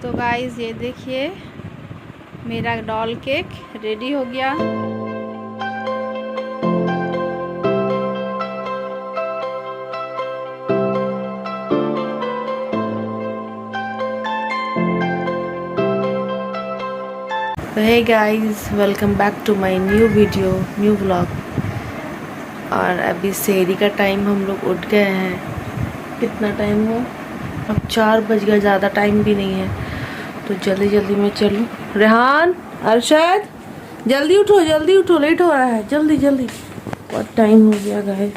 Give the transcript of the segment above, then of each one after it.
तो गाइस ये देखिए मेरा डॉल केक रेडी हो गया। Hey guys, welcome back to my new video, new vlog. और अभी सेहरी का टाइम हम लोग उठ गए हैं। कितना टाइम हो? अब 4 बज गया, ज़्यादा टाइम भी नहीं है, तो जल्दी जल्दी मैं चलूँ। रेहान, अरशद, जल्दी उठो, लेट हो रहा है, जल्दी जल्दी, बहुत टाइम हो गया गाइस।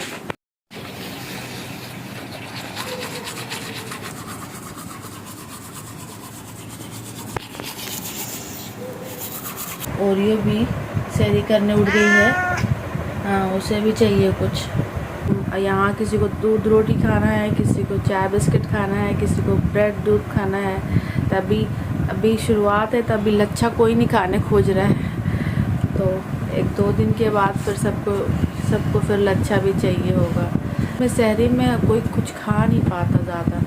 और ये भी सेहरी करने उठ गई है। हाँ, उसे भी चाहिए कुछ। यहाँ किसी को दूध रोटी खाना है, किसी को चाय बिस्किट खाना है, किसी को ब्रेड दूध खाना है। तभी अभी शुरुआत है, तभी लच्छा कोई नहीं खाने खोज रहा है। तो 1-2 दिन के बाद फिर सबको फिर लच्छा भी चाहिए होगा। मैं सेहरी में कोई कुछ खा नहीं पाता ज़्यादा,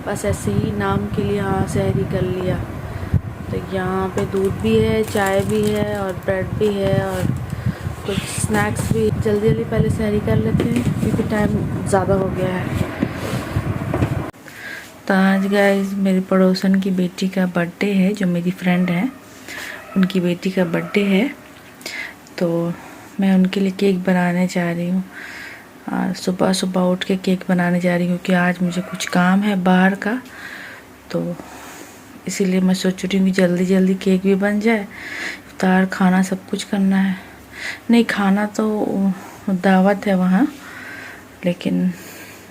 बस ऐसे ही नाम के लिए हाँ सेहरी कर लिया। तो यहाँ पे दूध भी है, चाय भी है और ब्रेड भी है और कुछ स्नैक्स भी। जल्दी जल्दी पहले सेहरी कर लेते हैं क्योंकि टाइम ज़्यादा हो गया है। तो आज गाइस मेरी पड़ोसन की बेटी का बर्थडे है, जो मेरी फ्रेंड है, उनकी बेटी का बर्थडे है। तो मैं उनके लिए केक बनाने जा रही हूँ और सुबह सुबह उठ के केक बनाने जा रही हूँ क्योंकि आज मुझे कुछ काम है बाहर का। तो इसीलिए मैं सोच रही हूँ कि जल्दी जल्दी केक भी बन जाए। इफ्तार खाना सब कुछ करना है। नहीं, खाना तो दावत है वहाँ, लेकिन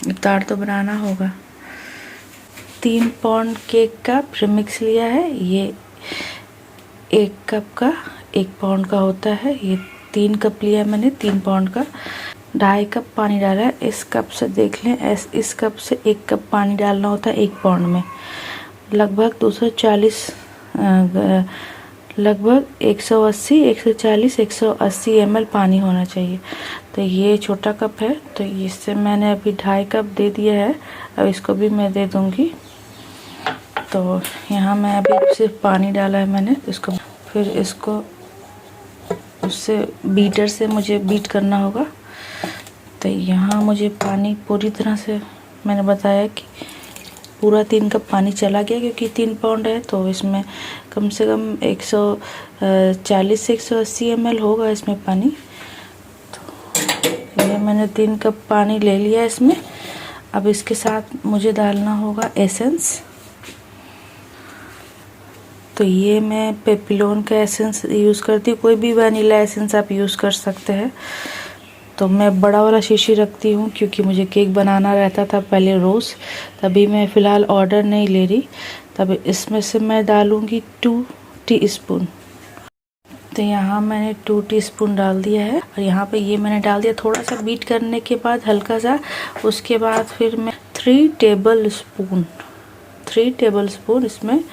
इफ्तार तो बनाना होगा। 3 पाउंड केक का प्रीमिक्स लिया है। ये 1 कप का 1 पाउंड का होता है। ये 3 कप लिया है मैंने 3 पाउंड का। 2.5 कप पानी डाला है। इस कप से देख लें, इस कप से 1 कप पानी डालना होता है 1 पाउंड में। लगभग 240 लगभग 180 ml पानी होना चाहिए। तो ये छोटा कप है, तो इससे मैंने अभी 2.5 कप दे दिया है। अब इसको भी मैं दे दूंगी। तो यहाँ मैं अभी सिर्फ पानी डाला है मैंने इसको। फिर इसको उससे बीटर से मुझे बीट करना होगा। तो यहाँ मुझे पानी पूरी तरह से, मैंने बताया कि पूरा 3 कप पानी चला गया क्योंकि 3 पाउंड है, तो इसमें कम से कम 140 से 180 ml होगा इसमें पानी। तो ये मैंने 3 कप पानी ले लिया इसमें। अब इसके साथ मुझे डालना होगा एसेंस। तो ये मैं पेपिलोन का एसेंस यूज़ करती हूँ, कोई भी वनीला एसेंस आप यूज़ कर सकते हैं। तो मैं बड़ा वाला शीशी रखती हूँ क्योंकि मुझे केक बनाना रहता था पहले रोज़। तभी मैं फ़िलहाल ऑर्डर नहीं ले रही। तब इसमें से मैं डालूँगी 2 टीस्पून। तो यहाँ मैंने 2 टीस्पून डाल दिया है और यहाँ पे ये मैंने डाल दिया। थोड़ा सा बीट करने के बाद हल्का सा, उसके बाद फिर मैं 3 टेबल स्पून इसमें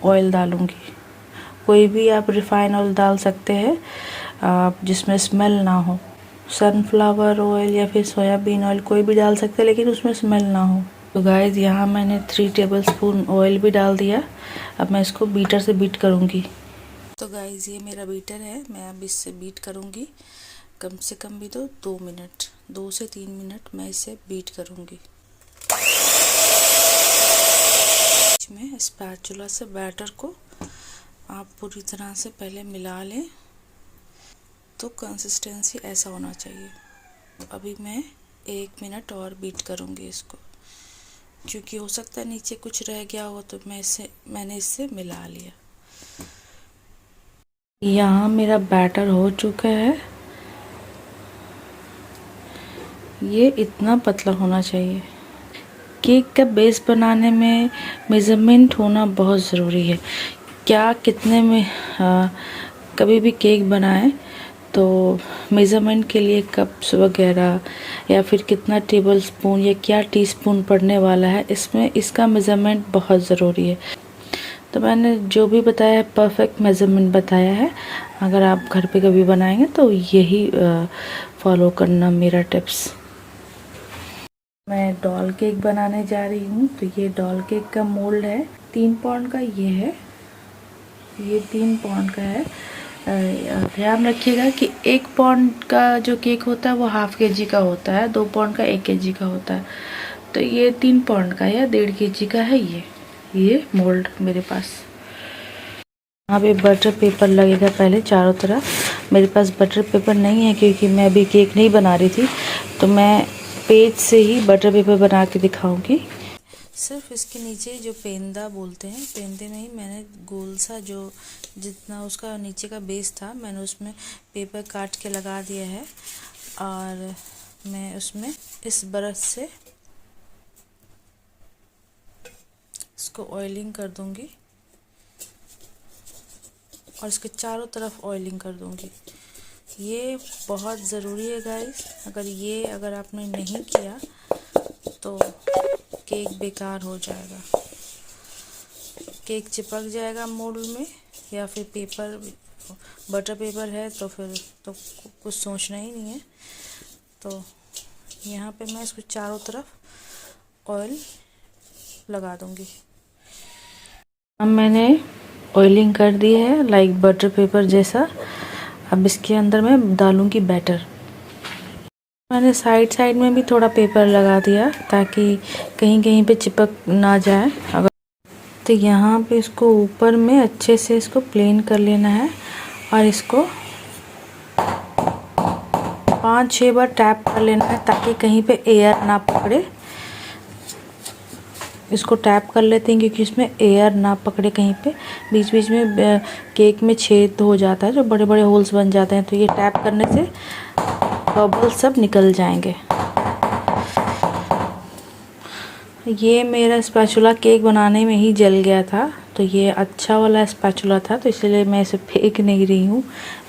ऑयल डालूँगी। कोई भी आप रिफ़ाइन ऑयल डाल सकते हैं आप, जिसमें स्मेल ना हो। सनफ्लावर ऑयल या फिर सोयाबीन ऑयल कोई भी डाल सकते हैं, लेकिन उसमें स्मेल ना हो। तो गाइस यहाँ मैंने 3 टेबल स्पून ऑयल भी डाल दिया। अब मैं इसको बीटर से बीट करूँगी। तो गाइस ये मेरा बीटर है, मैं अब इससे बीट करूँगी। कम से कम भी तो 2 मिनट, 2 से 3 मिनट मैं इसे बीट करूँगी। इसमें स्पैचुला से बैटर को आप पूरी तरह से पहले मिला लें। तो कंसिस्टेंसी ऐसा होना चाहिए। अभी मैं 1 मिनट और बीट करूँगी इसको, क्योंकि हो सकता है नीचे कुछ रह गया हो, तो मैंने इससे मिला लिया। यहाँ मेरा बैटर हो चुका है। ये इतना पतला होना चाहिए। केक का बेस बनाने में मेज़रमेंट होना बहुत ज़रूरी है। क्या कितने में कभी भी केक बनाएं तो मेज़रमेंट के लिए कप्स वगैरह या फिर कितना टेबल स्पून या क्या टीस्पून पड़ने वाला है, इसमें इसका मेज़रमेंट बहुत ज़रूरी है। तो मैंने जो भी बताया है परफेक्ट मेज़रमेंट बताया है। अगर आप घर पे कभी बनाएंगे तो यही फॉलो करना मेरा टिप्स। मैं डॉल केक बनाने जा रही हूँ। तो ये डॉल केक का मोल्ड है 3 पाउंड का ये है, ये 3 पाउंड का है। ध्यान रखिएगा कि 1 पाउंड का जो केक होता है वो हाफ केजी का होता है, 2 पाउंड का 1 केजी का होता है। तो ये 3 पाउंड का या 1.5 केजी का है ये मोल्ड मेरे पास। यहाँ पे बटर पेपर लगेगा पहले चारों तरफ। मेरे पास बटर पेपर नहीं है क्योंकि मैं अभी केक नहीं बना रही थी, तो मैं पेज से ही बटर पेपर बना के दिखाऊंगी। सिर्फ इसके नीचे जो पेंदा बोलते हैं, पेंदे में ही मैंने गोल सा जो जितना उसका नीचे का बेस था मैंने उसमें पेपर काट के लगा दिया है, और मैं उसमें इस ब्रश से इसको ऑयलिंग कर दूंगी और इसके चारों तरफ ऑयलिंग कर दूंगी। ये बहुत ज़रूरी है गाइस, अगर आपने नहीं किया तो केक बेकार हो जाएगा, केक चिपक जाएगा मोल्ड में, या फिर पेपर बटर पेपर है तो फिर तो कुछ सोचना ही नहीं है। तो यहाँ पे मैं इसको चारों तरफ ऑयल लगा दूंगी। अब मैंने ऑयलिंग कर दी है लाइक बटर पेपर जैसा। अब इसके अंदर मैं डालूंगी बैटर। मैंने साइड में भी थोड़ा पेपर लगा दिया ताकि कहीं कहीं पे चिपक ना जाए। अगर तो यहाँ पे इसको ऊपर में अच्छे से इसको प्लेन कर लेना है और इसको 5-6 बार टैप कर लेना है ताकि कहीं पे एयर ना पकड़े। इसको टैप कर लेते हैं क्योंकि इसमें एयर ना पकड़े कहीं पे। बीच बीच में केक में छेद हो जाता है, जो बड़े बड़े होल्स बन जाते हैं, तो ये टैप करने से बबल्स सब निकल जाएंगे। ये मेरा स्पैचुला केक बनाने में ही जल गया था, तो ये अच्छा वाला स्पैचुला था, तो इसलिए मैं इसे फेंक नहीं रही हूँ।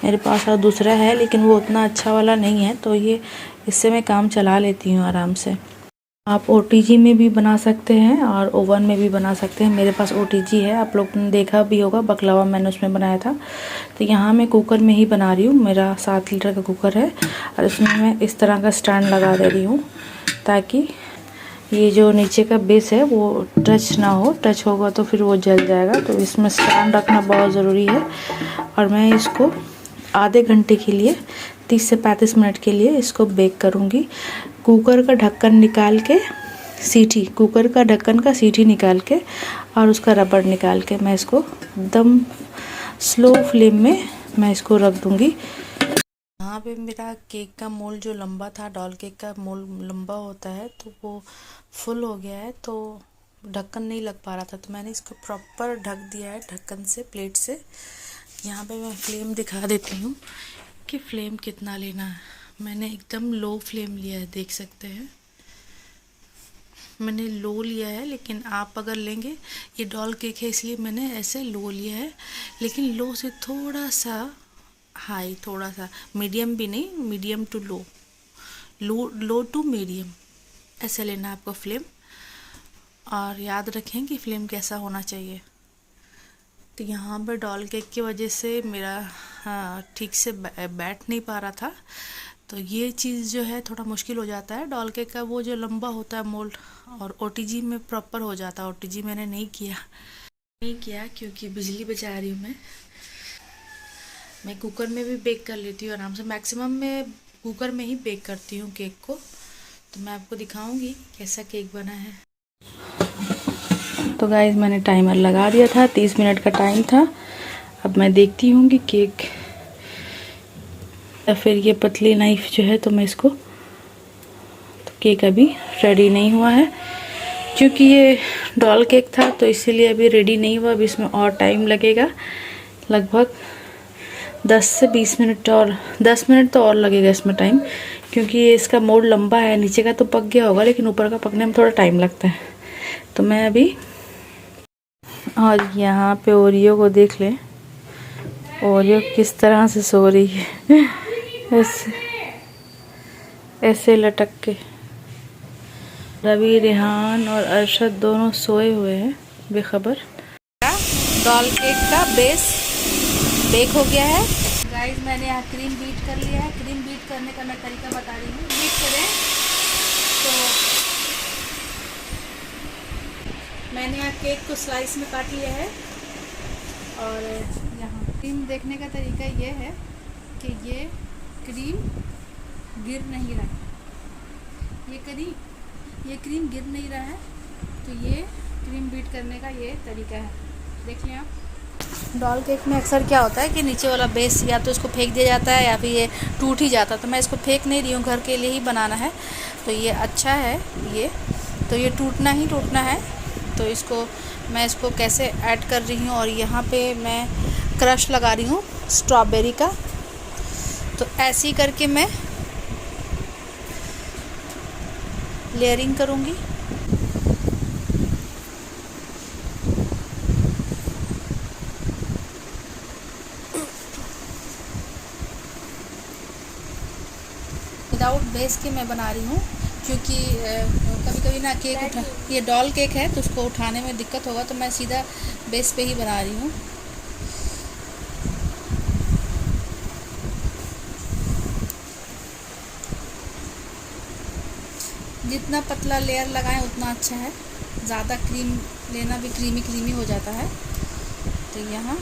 मेरे पास और दूसरा है लेकिन वो उतना अच्छा वाला नहीं है, तो ये इससे मैं काम चला लेती हूँ आराम से। आप ओटीजी में भी बना सकते हैं और ओवन में भी बना सकते हैं। मेरे पास ओटीजी है, आप लोग ने देखा भी होगा, बकलावा मैंने उसमें बनाया था। तो यहाँ मैं कुकर में ही बना रही हूँ, मेरा 7 लीटर का कुकर है, और इसमें मैं इस तरह का स्टैंड लगा दे रही हूँ ताकि ये जो नीचे का बेस है वो टच ना हो, टच होगा तो फिर वो जल जाएगा। तो इसमें स्टैंड रखना बहुत ज़रूरी है। और मैं इसको आधे घंटे के लिए 30 से 35 मिनट के लिए इसको बेक करूँगी। कुकर का ढक्कन निकाल के कुकर का ढक्कन का सीटी निकाल के और उसका रबड़ निकाल के मैं इसको एकदम स्लो फ्लेम में मैं इसको रख दूँगी। यहाँ पे मेरा केक का मोल्ड जो लंबा था, डॉल केक का मोल्ड लंबा होता है, तो वो फुल हो गया है, तो ढक्कन नहीं लग पा रहा था, तो मैंने इसको प्रॉपर ढक दिया है ढक्कन से, प्लेट से। यहाँ पे मैं फ्लेम दिखा देती हूँ कि फ्लेम कितना लेना है। मैंने एकदम लो फ्लेम लिया है, देख सकते हैं मैंने लो लिया है, लेकिन आप अगर लेंगे, ये डॉल केक है इसलिए मैंने ऐसे लो लिया है, लेकिन लो से थोड़ा सा हाई, थोड़ा सा मीडियम भी नहीं, medium to low to medium, ऐसे लेना आपको फ्लेम। और याद रखें कि फ्लेम कैसा होना चाहिए। तो यहाँ पर डॉल केक की वजह से मेरा ठीक से बैठ नहीं पा रहा था, तो ये चीज़ जो है थोड़ा मुश्किल हो जाता है। डॉल केक का वो जो लंबा होता है मोल्ड, और ओटीजी में प्रॉपर हो जाता है। ओटीजी मैंने नहीं किया क्योंकि बिजली बचा रही हूँ मैं कुकर में भी बेक कर लेती हूँ आराम से। मैक्सिमम मैं कुकर में ही बेक करती हूँ केक को। तो मैं आपको दिखाऊंगी कैसा केक बना है। तो गाइस मैंने टाइमर लगा दिया था, 30 मिनट का टाइम था। अब मैं देखती हूँ कि केक, या फिर ये पतली नाइफ जो है, तो मैं इसको, तो केक अभी रेडी नहीं हुआ है क्योंकि ये डॉल केक था, तो इसीलिए अभी रेडी नहीं हुआ। अभी इसमें और टाइम लगेगा, लगभग 10 से 20 मिनट, और 10 मिनट तो और लगेगा इसमें टाइम, क्योंकि ये इसका मोल्ड लंबा है। नीचे का तो पक गया होगा लेकिन ऊपर का पकने में थोड़ा टाइम लगता है। तो मैं अभी, और यहाँ पे ओरियो को देख ले, ओरियो किस तरह से सो रही है ऐसे लटक के। रवि, रेहान और अरशद दोनों सोए हुए हैं बेखबर। डॉल केक का बेस बेक हो गया है गाइस। मैंने यहाँ क्रीम बीट कर लिया है। क्रीम बीट करने का मैं तरीका बता रही हूँ। बीट करें तो मैंने यहाँ केक को स्लाइस में काट लिया है। और यहाँ क्रीम देखने का तरीका ये है कि ये क्रीम गिर नहीं रहा है। ये क्रीम गिर नहीं रहा है, तो ये क्रीम बीट करने का ये तरीका है। देखिए आप, डॉल केक में अक्सर क्या होता है कि नीचे वाला बेस या तो इसको फेंक दिया जाता है या फिर ये टूट ही जाता है। तो मैं इसको फेंक नहीं रही हूँ, घर के लिए ही बनाना है, तो ये अच्छा है। ये तो ये टूटना ही टूटना है। तो मैं इसको कैसे ऐड कर रही हूँ, और यहाँ पे मैं क्रश लगा रही हूँ स्ट्रॉबेरी का। तो ऐसे ही करके मैं लेयरिंग करूँगी। विदाउट बेस के मैं बना रही हूँ, क्योंकि कभी कभी ना केक ये डॉल केक है तो उसको उठाने में दिक्कत होगा, तो मैं सीधा बेस पे ही बना रही हूँ। जितना पतला लेयर लगाएं उतना अच्छा है। ज़्यादा क्रीम लेना भी क्रीमी क्रीमी हो जाता है। तो यहाँ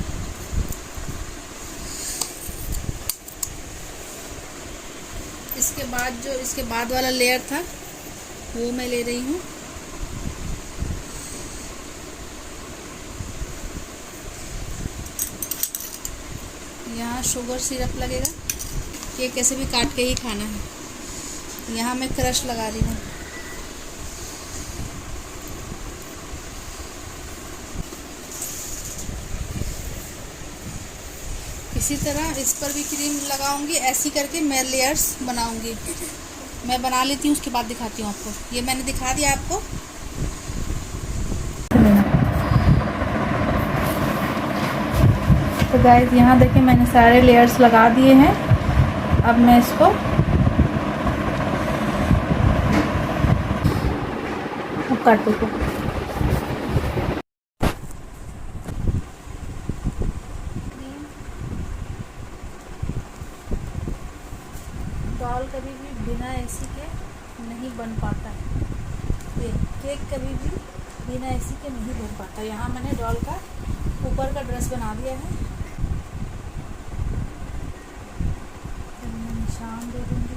इसके बाद वाला लेयर था वो मैं ले रही हूँ। यहाँ शुगर सिरप लगेगा, केक कैसे भी काट के ही खाना है। यहाँ मैं क्रश लगा रही हूँ। इसी तरह इस पर भी क्रीम लगाऊंगी। ऐसी करके मैं लेयर्स बनाऊंगी। मैं बना लेती हूँ, उसके बाद दिखाती हूँ आपको। ये मैंने दिखा दिया आपको। तो गाइस यहाँ देखिए मैंने सारे लेयर्स लगा दिए हैं। अब मैं इसको काट दूँ। डॉल कभी भी बिना एसी के नहीं बन पाता है। ये केक कभी भी बिना एसी के नहीं बन पाता। यहाँ मैंने डॉल का ऊपर का ड्रेस बना दिया है। मैं निशान दे दूँगी।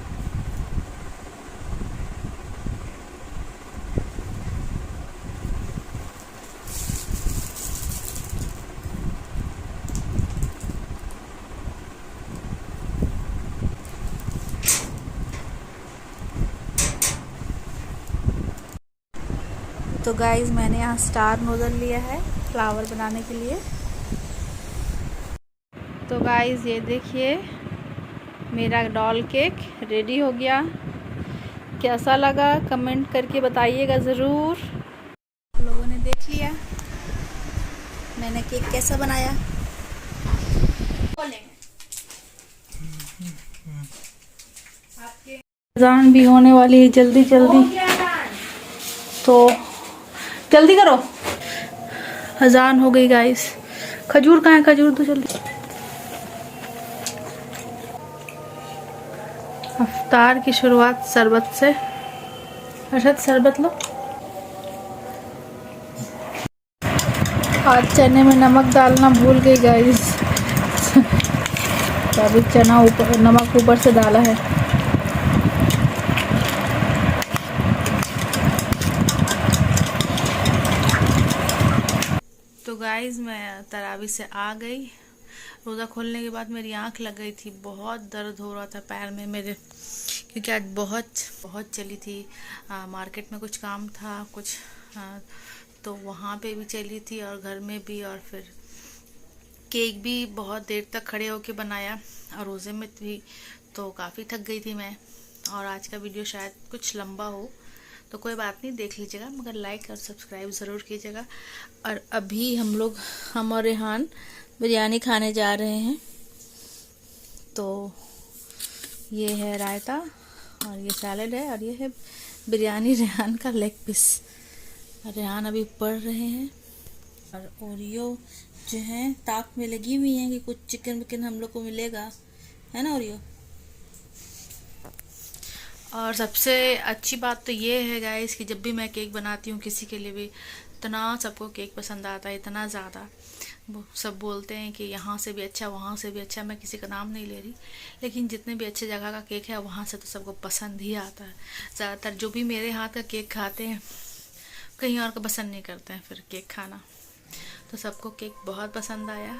तो गाइस मैंने यहाँ स्टार नोजल लिया है फ्लावर बनाने के लिए। तो गाइस ये देखिए मेरा डॉल केक रेडी हो गया। कैसा लगा कमेंट करके बताइएगा ज़रूर। लोगों ने देख लिया मैंने केक कैसा बनाया। अज़ान भी होने वाली है, जल्दी जल्दी तो जल्दी करो। अज़ान हो गई गाइस। खजूर कहाँ है? खजूर तो जल्दी। अफ्तार की शुरुआत शरबत से। अरशद शरबत लो। आज चने में नमक डालना भूल गई गाइस। तो अभी चना ऊपर, नमक ऊपर से डाला है। तो गाइस मैं तरावी से आ गई। रोज़ा खोलने के बाद मेरी आंख लग गई थी। बहुत दर्द हो रहा था पैर में मेरे, क्योंकि आज बहुत चली थी। मार्केट में कुछ काम था कुछ, तो वहाँ पे भी चली थी और घर में भी। और फिर केक भी बहुत देर तक खड़े होके बनाया और रोज़े में भी, तो काफ़ी थक गई थी मैं। और आज का वीडियो शायद कुछ लंबा हो, तो कोई बात नहीं, देख लीजिएगा, मगर लाइक और सब्सक्राइब ज़रूर कीजिएगा। और अभी हम और रेहान बिरयानी खाने जा रहे हैं। तो ये है रायता और ये सैलड है और ये है बिरयानी, रेहान का लेग पीस। रेहान अभी पढ़ रहे हैं। और ओरियो जो है ताक में लगी हुई हैं कि कुछ चिकन विकन हम लोग को मिलेगा, है ना ओरियो। और सबसे अच्छी बात तो ये है गाइस कि जब भी मैं केक बनाती हूँ किसी के लिए भी, इतना सबको केक पसंद आता है, इतना ज़्यादा। वो सब बोलते हैं कि यहाँ से भी अच्छा, वहाँ से भी अच्छा। मैं किसी का नाम नहीं ले रही, लेकिन जितने भी अच्छे जगह का केक है वहाँ से तो सबको पसंद ही आता है। ज़्यादातर जो भी मेरे हाथ का केक खाते हैं कहीं और का पसंद नहीं करते हैं फिर केक खाना। तो सबको केक बहुत पसंद आया।